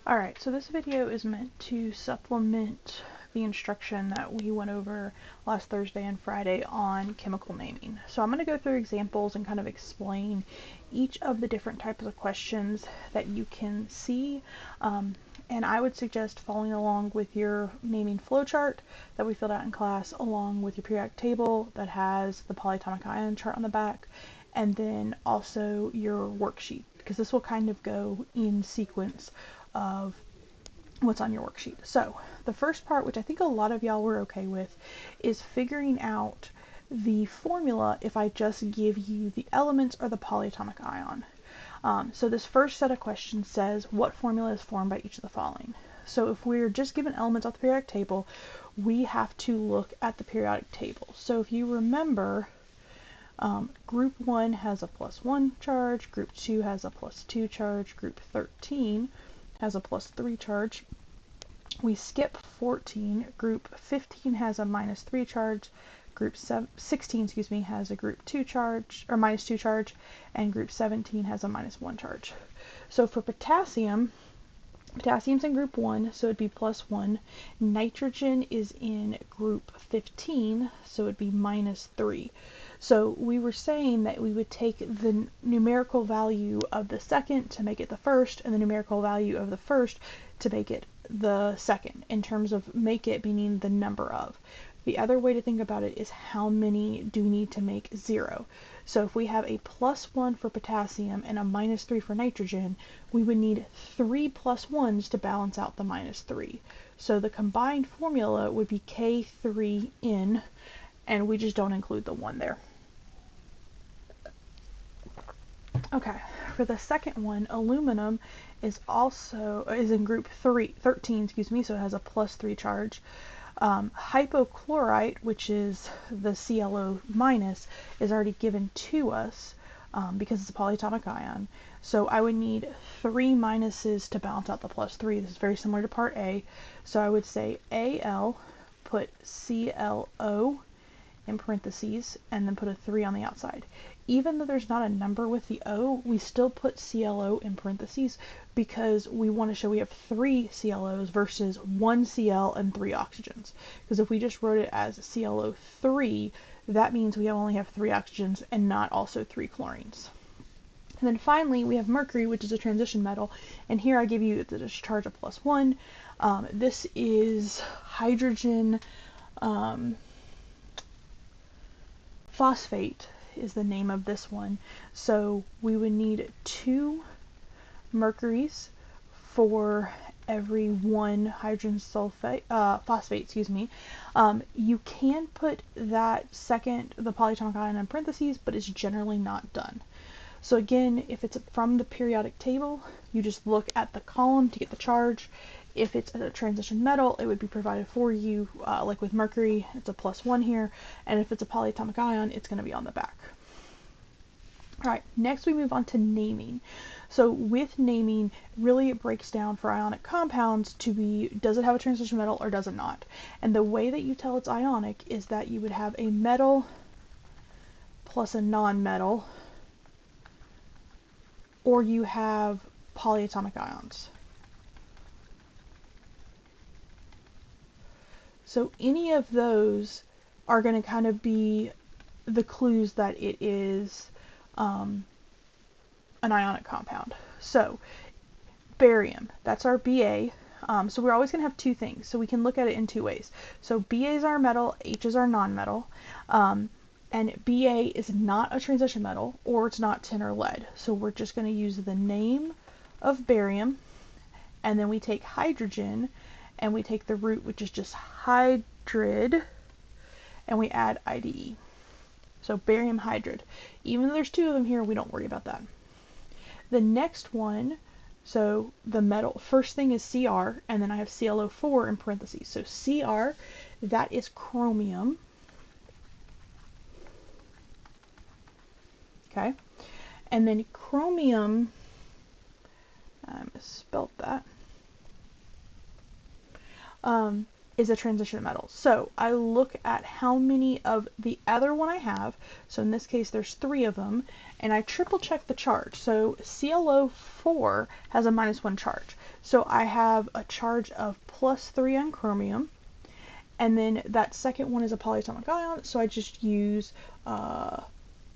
Alright, so this video is meant to supplement the instruction that we went over last Thursday and Friday on chemical naming. So I'm going to go through examples and kind of explain each of the different types of questions that you can see. And I would suggest following along with your naming flowchart that we filled out in class, along with your periodic table that has the polyatomic ion chart on the back, and then also your worksheet, because this will kind of go in sequence of what's on your worksheet. So the first part, which I think a lot of y'all were okay with, is figuring out the formula if I just give you the elements or the polyatomic ion. So this first set of questions says what formula is formed by each of the following. So if we're just given elements off the periodic table, we have to look at the periodic table. So if you remember, group 1 has a +1 charge, group 2 has a +2 charge, group 13 has a +3 charge. We skip 14. Group 15 has a -3 charge. Group 16, has a group 2 charge, or -2 charge, and group 17 has a -1 charge. So for potassium's in group 1, so it'd be +1. Nitrogen is in group 15, so it'd be -3. So we were saying that we would take the numerical value of the second to make it the first, and the numerical value of the first to make it the second, in terms of make it meaning the number of. The other way to think about it is how many do you need to make 0. So if we have a +1 for potassium and a -3 for nitrogen, we would need 3 +1s to balance out the -3. So the combined formula would be K3N, and we just don't include the 1 there. Okay, for the second one, aluminum is in group 13, so it has a +3 charge. Hypochlorite, which is the ClO-, is already given to us because it's a polyatomic ion. So I would need 3 minuses to balance out the +3. This is very similar to part A. So I would say Al, put ClO in parentheses, and then put a 3 on the outside. Even though there's not a number with the O, we still put ClO in parentheses because we want to show we have 3 ClOs versus 1 Cl and 3 oxygens. Because if we just wrote it as ClO3, that means we only have 3 oxygens and not also 3 chlorines. And then finally, we have mercury, which is a transition metal. And here I give you the charge of +1. This is hydrogen phosphate is the name of this one. So we would need 2 mercuries for every 1 hydrogen phosphate. You can put that second, the polyatomic ion, in parentheses, but it's generally not done. So again, if it's from the periodic table, you just look at the column to get the charge. If it's a transition metal, it would be provided for you, like with mercury, it's a +1 here, and if it's a polyatomic ion, it's going to be on the back. Alright, next we move on to naming. So with naming, really it breaks down for ionic compounds to be, does it have a transition metal or does it not? And the way that you tell it's ionic is that you would have a metal plus a non-metal, or you have polyatomic ions. So any of those are going to kind of be the clues that it is an ionic compound. So barium, that's our Ba. So we're always going to have 2 things. So we can look at it in 2 ways. So Ba is our metal, H is our non-metal. And Ba is not a transition metal, or it's not tin or lead. So we're just going to use the name of barium, and then we take hydrogen, and we take the root, which is just hydrid, and we add IDE. So barium hydride. Even though there's 2 of them here, we don't worry about that. The next one, so the metal, first thing is Cr, and then I have ClO4 in parentheses. So Cr, that is chromium. Okay, and then chromium, I misspelled that. is a transition metal. So I look at how many of the other one I have. So in this case, there's 3 of them, and I triple check the charge. So ClO4 has a -1 charge. So I have a charge of +3 on chromium, and then that second one is a polyatomic ion, so I just use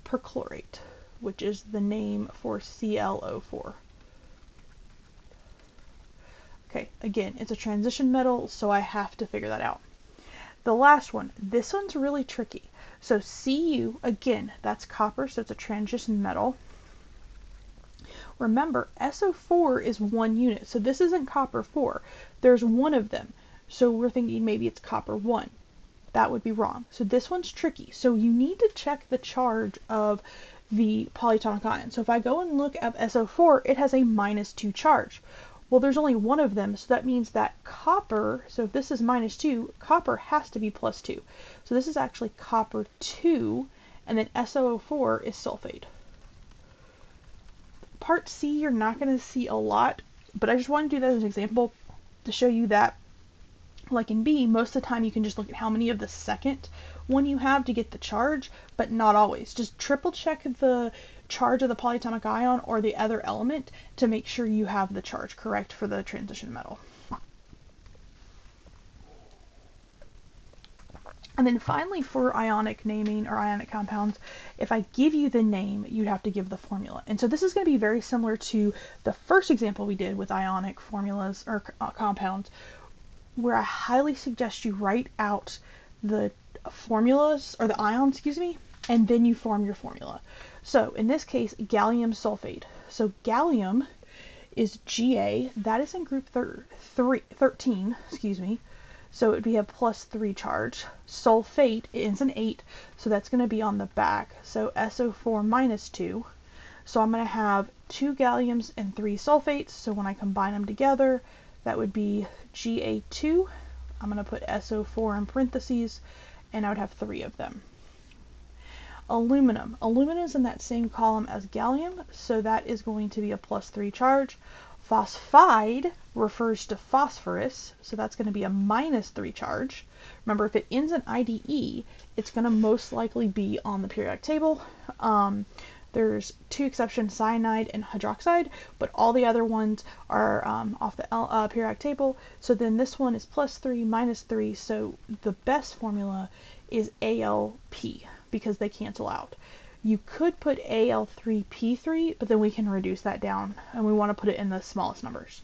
perchlorate, which is the name for ClO4. Okay, again, it's a transition metal, so I have to figure that out. The last one, this one's really tricky. So Cu, again, that's copper, so it's a transition metal. Remember, SO4 is 1 unit, so this isn't copper 4. There's 1 of them, so we're thinking maybe it's copper 1. That would be wrong. So this one's tricky. So you need to check the charge of the polyatomic ion. So if I go and look at SO4, it has a -2 charge. Well, there's only 1 of them, so that means that copper, so if this is -2, copper has to be +2. So this is actually copper 2, and then SOO4 is sulfate. Part C, you're not going to see a lot, but I just want to do that as an example to show you that, like in B, most of the time you can just look at how many of the second one you have to get the charge, but not always. Just triple check the charge of the polyatomic ion or the other element to make sure you have the charge correct for the transition metal. And then finally, for ionic naming or ionic compounds, if I give you the name, you'd have to give the formula. And so this is going to be very similar to the first example we did with ionic formulas or compounds, where I highly suggest you write out the formulas, or the ions, excuse me, and then you form your formula. So in this case, gallium sulfate. So gallium is Ga, that is in group 13, excuse me. So it would be a +3 charge. Sulfate is an 8, so that's going to be on the back. So SO4 -2. So I'm going to have 2 galliums and 3 sulfates. So when I combine them together, that would be Ga2. I'm going to put SO4 in parentheses, and I would have 3 of them. Aluminum. Aluminum is in that same column as gallium, so that is going to be a +3 charge. Phosphide refers to phosphorus, so that's going to be a -3 charge. Remember, if it ends in IDE, it's going to most likely be on the periodic table. There's 2 exceptions, cyanide and hydroxide, but all the other ones are off the periodic table. So then this one is +3, -3, so the best formula is AlP because they cancel out. You could put Al3P3, but then we can reduce that down, and we want to put it in the smallest numbers.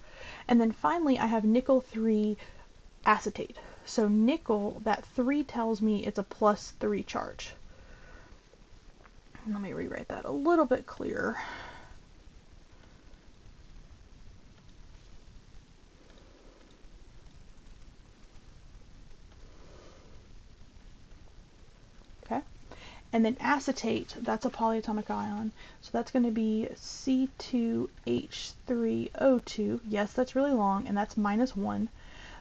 And then finally, I have nickel 3 acetate. So nickel, that 3 tells me it's a +3 charge. Let me rewrite that a little bit clearer. Okay. And then acetate, that's a polyatomic ion. So that's going to be C2H3O2. Yes, that's really long, and that's -1.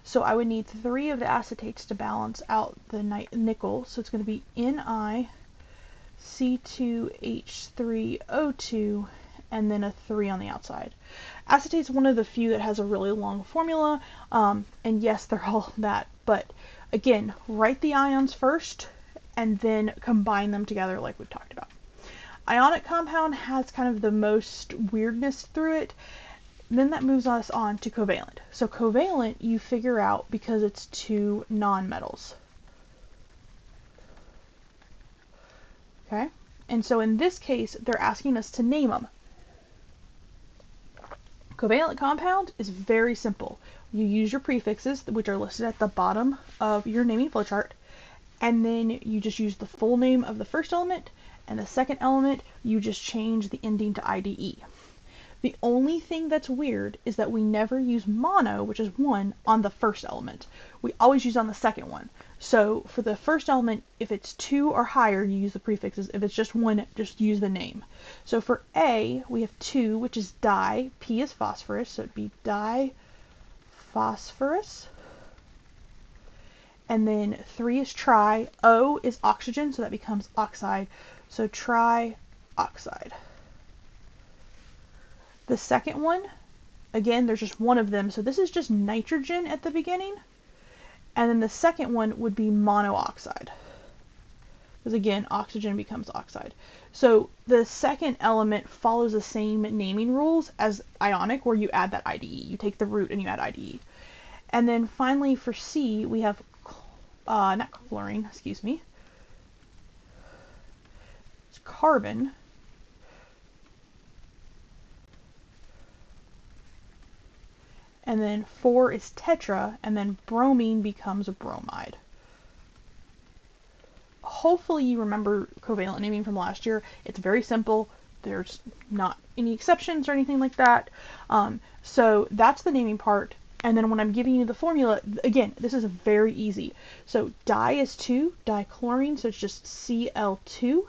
So I would need 3 of the acetates to balance out the nickel. So it's going to be NiC2H3O2, and then a 3 on the outside. Acetate is one of the few that has a really long formula, and yes, they're all that. But again, write the ions first, and then combine them together like we've talked about. Ionic compound has kind of the most weirdness through it. Then that moves us on to covalent. So covalent you figure out because it's 2 nonmetals. Okay? And so in this case, they're asking us to name them. Covalent compound is very simple. You use your prefixes, which are listed at the bottom of your naming flowchart, and then you just use the full name of the first element, and the second element, you just change the ending to IDE. The only thing that's weird is that we never use mono, which is 1, on the first element. We always use on the second one. So for the first element, if it's 2 or higher, you use the prefixes. If it's just 1, just use the name. So for A, we have 2, which is di. P is phosphorus, so it'd be diphosphorus. And then 3 is tri. O is oxygen, so that becomes oxide. So trioxide. The second one, again, there's just 1 of them, so this is just nitrogen at the beginning. And then the second one would be monoxide, because again, oxygen becomes oxide. So the second element follows the same naming rules as ionic, where you add that IDE. You take the root and you add IDE. And then finally for C, we have, not chlorine, excuse me. It's carbon. And then 4 is tetra, and then bromine becomes a bromide. Hopefully you remember covalent naming from last year. It's very simple. There's not any exceptions or anything like that. So that's the naming part. And then when I'm giving you the formula, again, this is very easy. So di is 2, dichlorine, so it's just Cl2.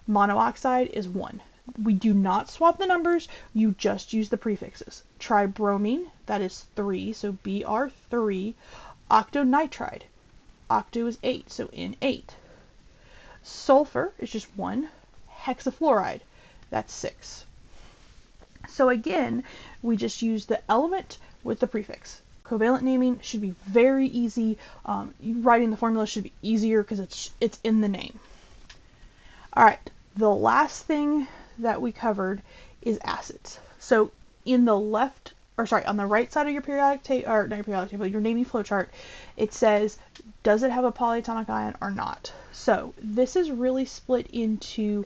Monoxide is 1. We do not swap the numbers, you just use the prefixes. Tribromine, that is 3, so Br3. Octonitride, octo is 8, so N8. Sulfur is just 1. Hexafluoride, that's 6. So again, we just use the element with the prefix. Covalent naming should be very easy. Writing the formula should be easier because it's in the name. All right, the last thing that we covered is acids. So in the left, or sorry, on the right side of your periodic table, or not your periodic table, your naming flowchart, it says, does it have a polyatomic ion or not? So this is really split into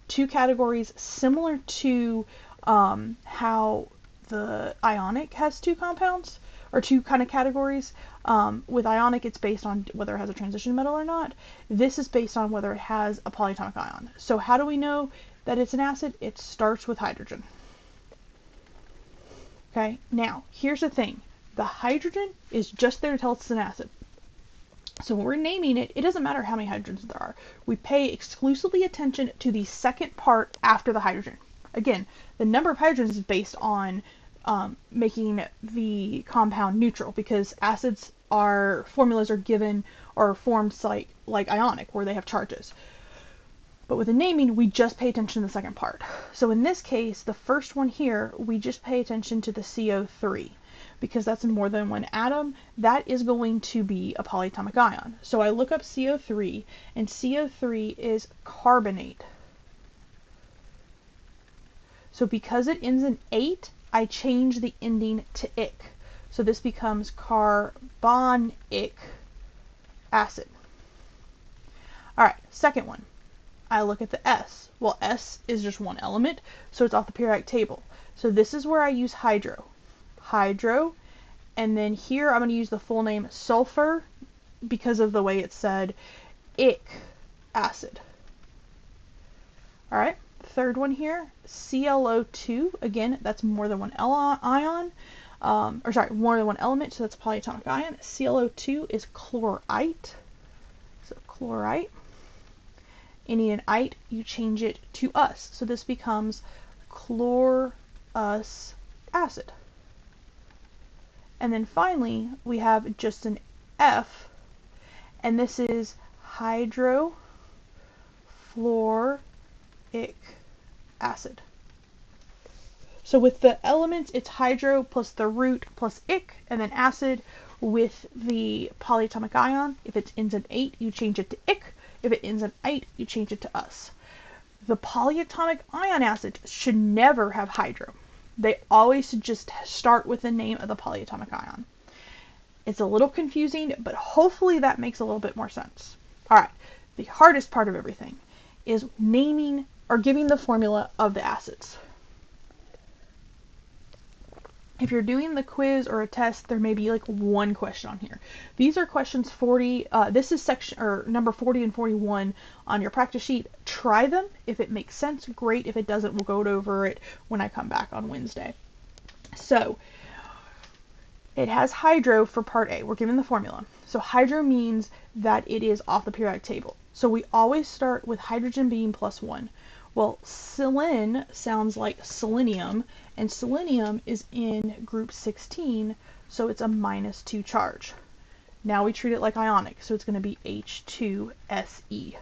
two categories, similar to how the ionic has two compounds, or two kind of categories. With ionic, it's based on whether it has a transition metal or not. This is based on whether it has a polyatomic ion. So how do we know that it's an acid? It starts with hydrogen. Okay, now here's the thing. The hydrogen is just there to tell us it's an acid. So when we're naming it, it doesn't matter how many hydrogens there are. We pay exclusively attention to the second part after the hydrogen. Again, the number of hydrogens is based on making the compound neutral, because acids formulas are given or formed like ionic, where they have charges. But with the naming, we just pay attention to the second part. So in this case, the first one here, we just pay attention to the CO3, because that's in more than one atom. That is going to be a polyatomic ion. So I look up CO3, and CO3 is carbonate. So because it ends in 8, I change the ending to ic. So this becomes carbonic acid. All right, second one. I look at the S. Well, S is just one element, so it's off the periodic table. So this is where I use hydro. Hydro, and then here I'm going to use the full name sulfur, because of the way it's said, ic acid. All right, third one here, ClO2. Again, that's more than one ion, more than one element, so that's a polyatomic ion. ClO2 is chlorite, so chlorite. Any an ite, you change it to us. So this becomes chlorous acid. And then finally, we have just an F, and this is hydrofluoric acid. So with the elements, it's hydro plus the root plus ic, and then acid. With the polyatomic ion, if it ends in 8, you change it to ic. If it ends in 8, you change it to us. The polyatomic ion acids should never have hydro. They always should just start with the name of the polyatomic ion. It's a little confusing, but hopefully that makes a little bit more sense. All right, the hardest part of everything is naming or giving the formula of the acids. If you're doing the quiz or a test, there may be like one question on here. These are questions 40. This is section or number 40 and 41 on your practice sheet. Try them. If it makes sense, great. If it doesn't, we'll go over it when I come back on Wednesday. So it has hydro for part A. We're given the formula. So hydro means that it is off the periodic table. So we always start with hydrogen being +1. Well, selen sounds like selenium, and selenium is in group 16, so it's a -2 charge. Now we treat it like ionic, so it's going to be H2Se.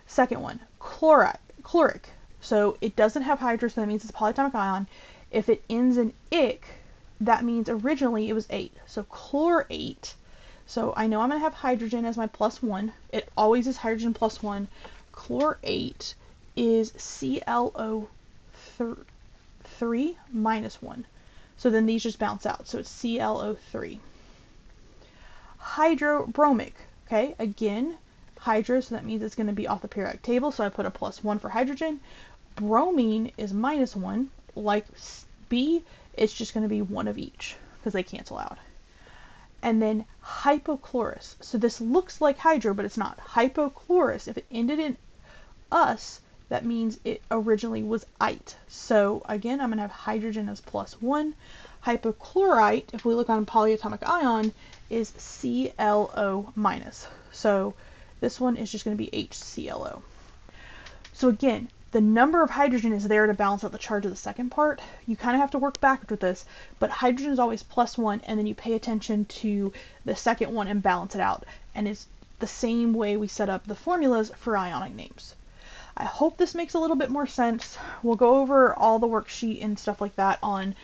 Second one, chloric. So it doesn't have hydro, so that means it's a polyatomic ion. If it ends in ic, that means originally it was 8. So chlorate, So I know I'm going to have hydrogen as my +1. It always is hydrogen +1. Chlorate is ClO3 -1. So then these just bounce out. So it's ClO3. Hydrobromic, okay, again, hydro, so that means it's going to be off the periodic table, so I put a +1 for hydrogen. Bromine is -1, like B, it's just going to be one of each, because they cancel out. And then hypochlorous, so this looks like hydro, but it's not. Hypochlorous, if it ended in us, that means it originally was ite. So again, I'm going to have hydrogen as +1. Hypochlorite, if we look on polyatomic ion, is ClO-. So this one is just going to be HClO. So again, the number of hydrogen is there to balance out the charge of the second part. You kind of have to work backwards with this, but hydrogen is always +1, and then you pay attention to the second one and balance it out. And it's the same way we set up the formulas for ionic names. I hope this makes a little bit more sense. We'll go over all the worksheet and stuff like that on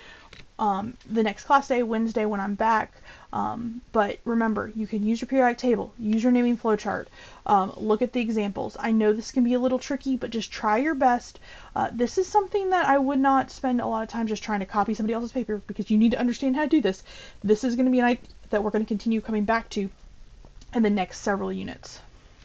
the next class day, Wednesday, when I'm back. But remember, you can use your periodic table, use your naming flowchart, look at the examples. I know this can be a little tricky, but just try your best. This is something that I would not spend a lot of time just trying to copy somebody else's paper, because you need to understand how to do this. This is going to be an idea that we're going to continue coming back to in the next several units.